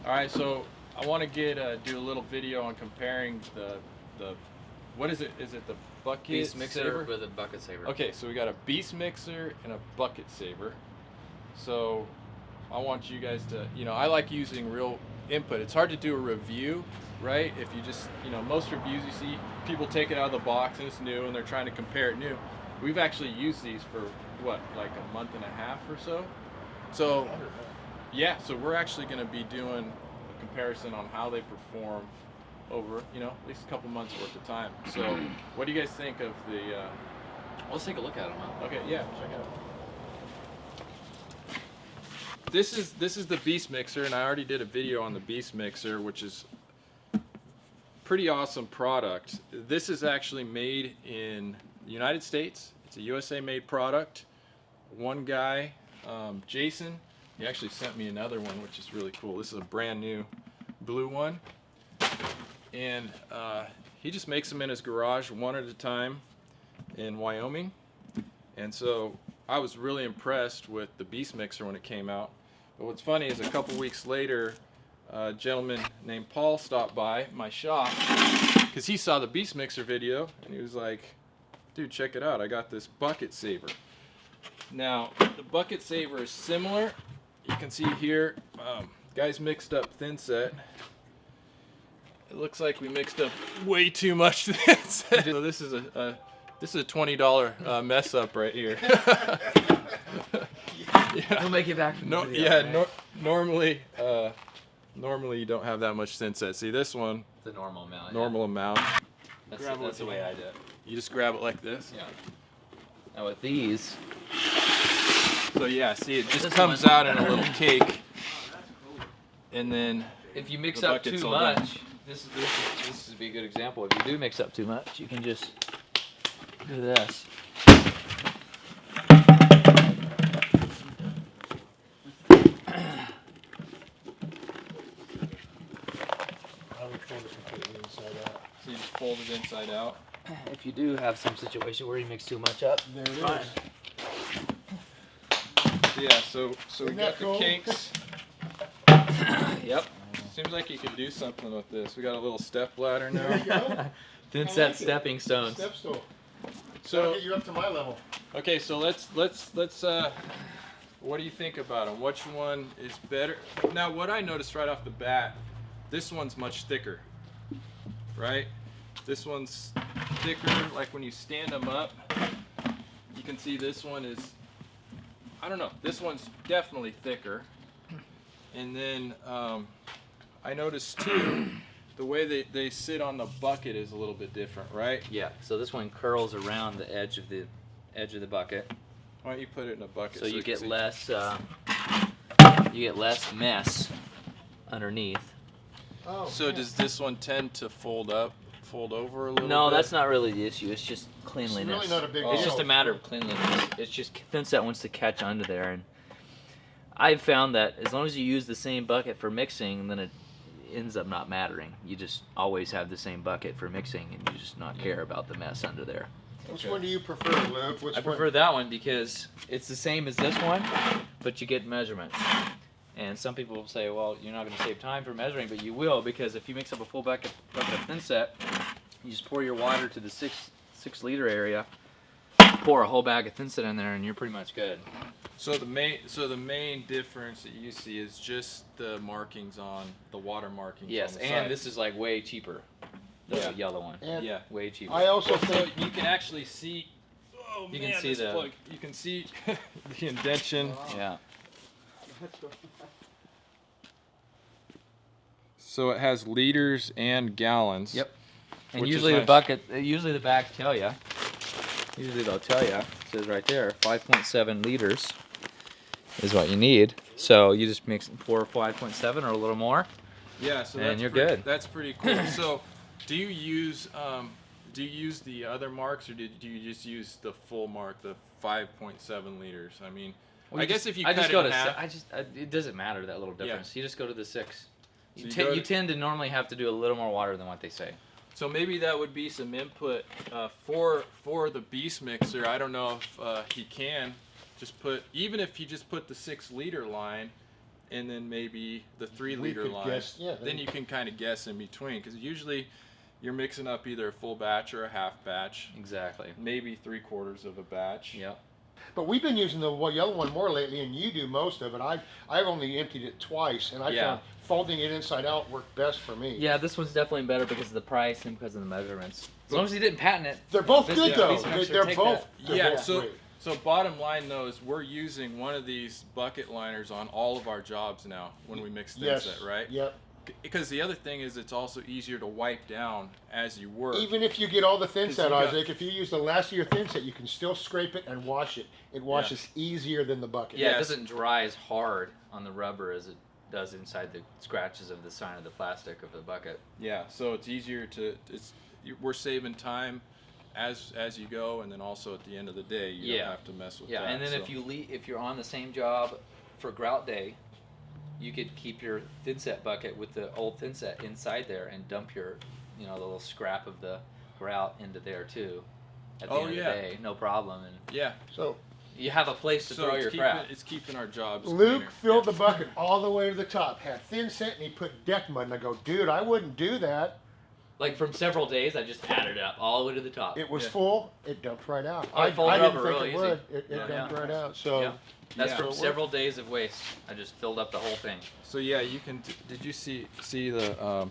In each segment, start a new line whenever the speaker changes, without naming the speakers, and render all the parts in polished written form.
All right, so I want to do a little video on comparing the what is it? Is it the bucket
Beast mixer
saver
with a bucket saver.
Okay, so we got a beast mixer and a bucket saver. So I want you guys to, I like using real input. It's hard to do a review, right? If you just, most reviews you see people take it out of the box and it's new and they're trying to compare it new. We've actually used these for what, like a month and a half or so. So yeah, so we're actually going to be doing a comparison on how they perform over, at least a couple months worth of time. So what do you guys think of the
Let's take a look at them. Huh?
Okay, yeah, check it out. This is the Beast Mixer, and I already did a video on the Beast Mixer, which is pretty awesome product. This is actually made in the United States. It's a USA made product. One guy, Jason, he actually sent me another one, which is really cool. This is a brand new blue one. And he just makes them in his garage one at a time in Wyoming. And so I was really impressed with the Beast Mixer when it came out. But what's funny is a couple weeks later, a gentleman named Paul stopped by my shop because he saw the Beast Mixer video and he was like, dude, check it out, I got this bucket saver. Now the bucket saver is similar. You can see here, guys mixed up thin set. It looks like we mixed up way too much thin set. So this is a $20 mess up right here. Yeah.
We'll make it back.
No, yeah. Normally you don't have that much thin set. See this one?
The normal amount.
Normal amount.
That's the way I do it.
You just grab it like this.
Yeah. Now with these.
So yeah, see it just
This
comes
one.
out in a little cake, and then
If you mix
the
up
bucket's
too
all done.
much, this would be a good example. If you do mix up too much, you can just do this.
I would fold it completely inside out.
So you just fold it inside out.
If you do have some situation where you mix too much up,
There it is.
fine.
Yeah, so we
Isn't
got
that
the
cool?
cakes.
Yep.
Seems like you could do something with this. We got a little step ladder
There
now.
you go.
Thin
I
set
like it.
stepping stones.
Step stool.
So
That'll get you up to my level.
okay, so let's what do you think about them? Which one is better? Now, what I noticed right off the bat, this one's much thicker, right? This one's thicker, like when you stand them up, you can see this one is, I don't know, this one's definitely thicker. And then I noticed too, the way they sit on the bucket is a little bit different, right?
Yeah. So this one curls around the edge of the bucket,
Why don't you put it in a bucket
so you
can
get
see?
less mess underneath.
Oh.
So
yeah.
does this one tend to fold over a little bit?
No, that's not really the issue. It's just
It's
cleanliness.
really not a big
Oh.
It's
deal.
just a matter of cleanliness. It's just thin set wants to catch under there, and I've found that as long as you use the same bucket for mixing, then it ends up not mattering. You just always have the same bucket for mixing, and you just not care about the mess under there.
Which
Okay.
one do you prefer, Luke? Which
I prefer that one because it's the same as this one, but you get measurements. And some people will say, well, you're not going to save time for measuring, but you will, because if you mix up a full bucket of thin set, you just pour your water to the six liter area, pour a whole bag of thin set in there, and you're pretty much good.
So the main difference that you see is just the markings on the water markings.
Yes,
on the
and
side.
this is like way cheaper. The
Yeah.
yellow one.
And
Yeah.
Way cheaper.
I also
So
think
you can actually see. Oh
You
man,
can see
this
the-
plug. You can see the indentation.
Yeah.
So it has liters and gallons.
Yep. And
Which is
usually the
nice.
bucket, usually the back tell you. Usually they'll tell you. It says right there, 5.7 liters is what you need. So you just pour 5.7 or a little more.
Yeah. So
And
that's
you're
pretty-
good.
That's pretty cool. So, do you use the other marks, or do you just use the full mark, the 5.7 liters? I mean, I guess if you
I
cut
just
it
go
in
to
half,
it doesn't matter that little
Yeah.
difference. You just go to the 6.
So you go
You
to-
tend to normally have to do a little more water than what they say.
so maybe that would be some input for the Beast Mixer. I don't know if he can just put, even if you just put the 6 liter line and then maybe the 3
We
liter
could
line.
guess, yeah,
Then you can kind of guess in between, because usually you're mixing up either a full batch or a half batch,
Exactly.
maybe 3/4 of a batch.
Yep.
But we've been using the yellow one more lately, and you do most of it. I've only emptied it twice, and I
Yeah.
found folding it inside out worked best for me.
Yeah, this one's definitely better because of the price and because of the measurements. As long as you didn't patent it.
They're both
This-
good
yeah,
though.
these mixers
They're
take
both.
that.
They're
Yeah,
both
so
great.
so bottom line though is we're using one of these bucket liners on all of our jobs now when we mix thin
Yes.
set, right?
Yep.
Because the other thing is it's also easier to wipe down as you work.
Even if you get all the thin
'Cause
set,
you got-
Isaac, if you use the last of your thin set, you can still scrape it and wash it. It washes easier than the bucket.
Yeah,
Yes.
it doesn't dry as hard on the rubber as it does inside the scratches of the side of the plastic of the bucket.
Yeah, so it's easier to we're saving time as you go, and then also at the end of the day you
Yeah.
don't have to mess with
Yeah,
that.
and then
so.
if you're on the same job for grout day, you could keep your thin set bucket with the old thin set inside there and dump your, the little scrap of the grout into there too. At the
Oh,
end of
yeah.
the day, no problem, and
yeah,
So
you have a place to
so
throw
it's
your
keeping,
crap.
it's keeping our jobs
Luke
cleaner.
filled
Yeah.
the bucket all the way to the top, had thin set, and he put deck mud. And I go, dude, I wouldn't do that.
Like from several days, I just added it up all the way to the top.
It was
Yeah.
full. It dumped right out.
Oh, it folded
I didn't
over
think
real
it
easy.
would. It
Yeah.
dumped right out. So
Yeah. That's
Yeah.
from
So it
several days of waste. I just filled up the whole thing.
So yeah, you can. Did you see the?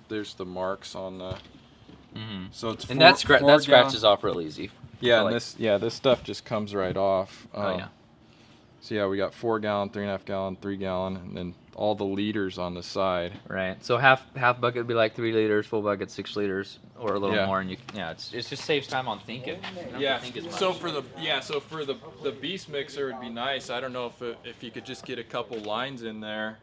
There's the marks on the.
Mm-hmm.
So it's
And
four-
that
4
scratches
gallon-
off real easy.
Yeah,
like-
and this stuff just comes right off.
Oh yeah.
So yeah, we got 4 gallon, 3.5 gallon, 3 gallon, and then all the liters on the side.
Right. So half bucket would be like 3 liters, full bucket 6 liters, or a little
Yeah.
more, and it just saves time on thinking. You don't have
Yeah.
to think as much.
So for the beast mixer would be nice. I don't know if you could just get a couple lines in there,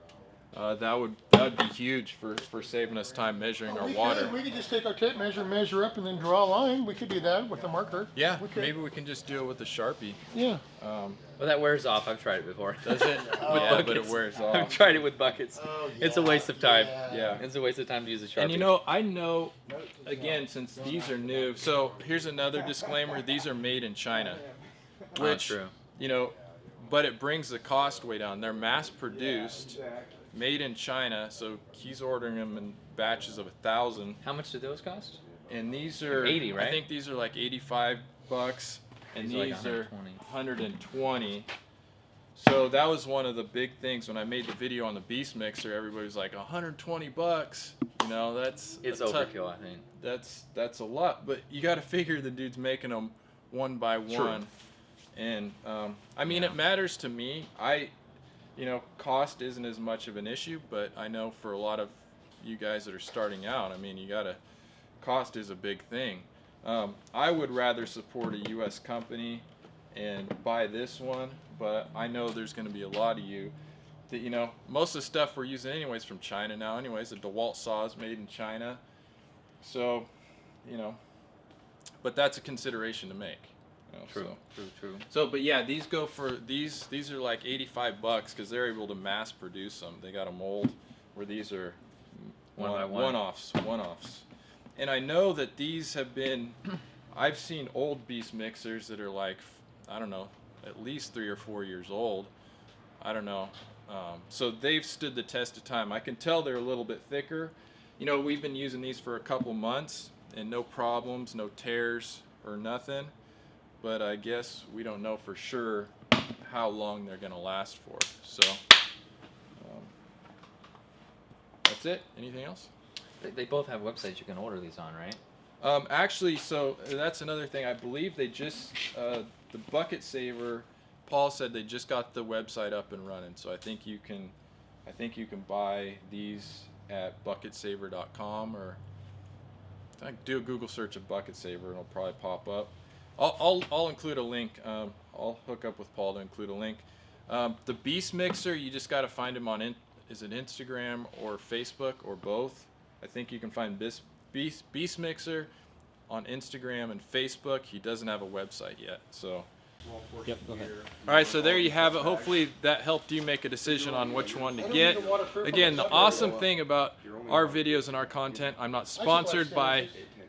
that would be huge for saving us time measuring our water.
We could just take our tape measure, measure up, and then draw a line. We could do that with a marker.
Yeah,
We could.
maybe we can just do it with a Sharpie.
Yeah.
Well, that wears off. I've tried it before.
Does it? Yeah, but it wears
I've
off.
tried it with buckets.
Oh,
It's a waste of time.
Yeah.
It's a waste of time to use a Sharpie.
And I know, again, since these are new, so here's another disclaimer, these are made in China.
Oh,
Which,
true.
but it brings the cost way down. They're mass produced, made in China, so he's ordering them in batches of 1,000.
How much do those cost?
And these are
80, right?
I think these are like $85, and
These are like
these are
120.
120. So that was one of the big things when I made the video on the Beast Mixer. Everybody was like, $120. That's
It's
a ton-
overkill, I think.
That's a lot, but you got to figure the dude's making them one by
Sure.
one, and I mean
Yeah.
it matters to me. Cost isn't as much of an issue, but I know for a lot of you guys that are starting out, I mean cost is a big thing. I would rather support a U.S. company and buy this one, but I know there's going to be a lot of you that most of the stuff we're using anyways from China now. Anyways, the DeWalt saw is made in China. So, but that's a consideration to make.
True.
So, but yeah, these go for these are like $85 because they're able to mass produce them. They got a mold where these are
One by one.
one-offs. And I know that these have been. I've seen old Beast mixers that are like, I don't know, at least 3 or 4 years old. I don't know. So they've stood the test of time. I can tell they're a little bit thicker. We've been using these for a couple months and no problems, no tears or nothing. But I guess we don't know for sure how long they're going to last for. So that's it. Anything else?
They both have websites you can order these on, right?
Actually, so that's another thing. I believe they just the Bucket Saver. Paul said they just got the website up and running. So I think you can buy these at bucketsaver.com, or do a Google search of Bucket Saver and it'll probably pop up. I'll include a link. I'll hook up with Paul to include a link. The Beast Mixer, you just got to find him on is it Instagram or Facebook or both? I think you can find Beast Mixer on Instagram and Facebook. He doesn't have a website yet, so.
Yep. Go ahead.
All right, so there you have it. Hopefully that helped you make a decision on which one to get. Again, the awesome thing about our videos and our content, I'm not sponsored by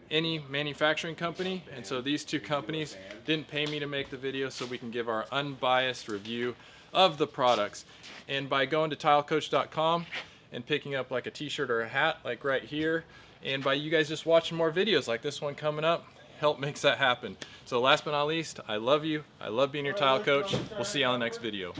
any manufacturing company, and so these two companies didn't pay me to make the video, so we can give our unbiased review of the products. And by going to tilecoach.com and picking up like a t-shirt or a hat like right here, and by you guys just watching more videos like this one coming up, help makes that happen. So last but not least, I love you. I love being your tile coach. We'll see you on the next video.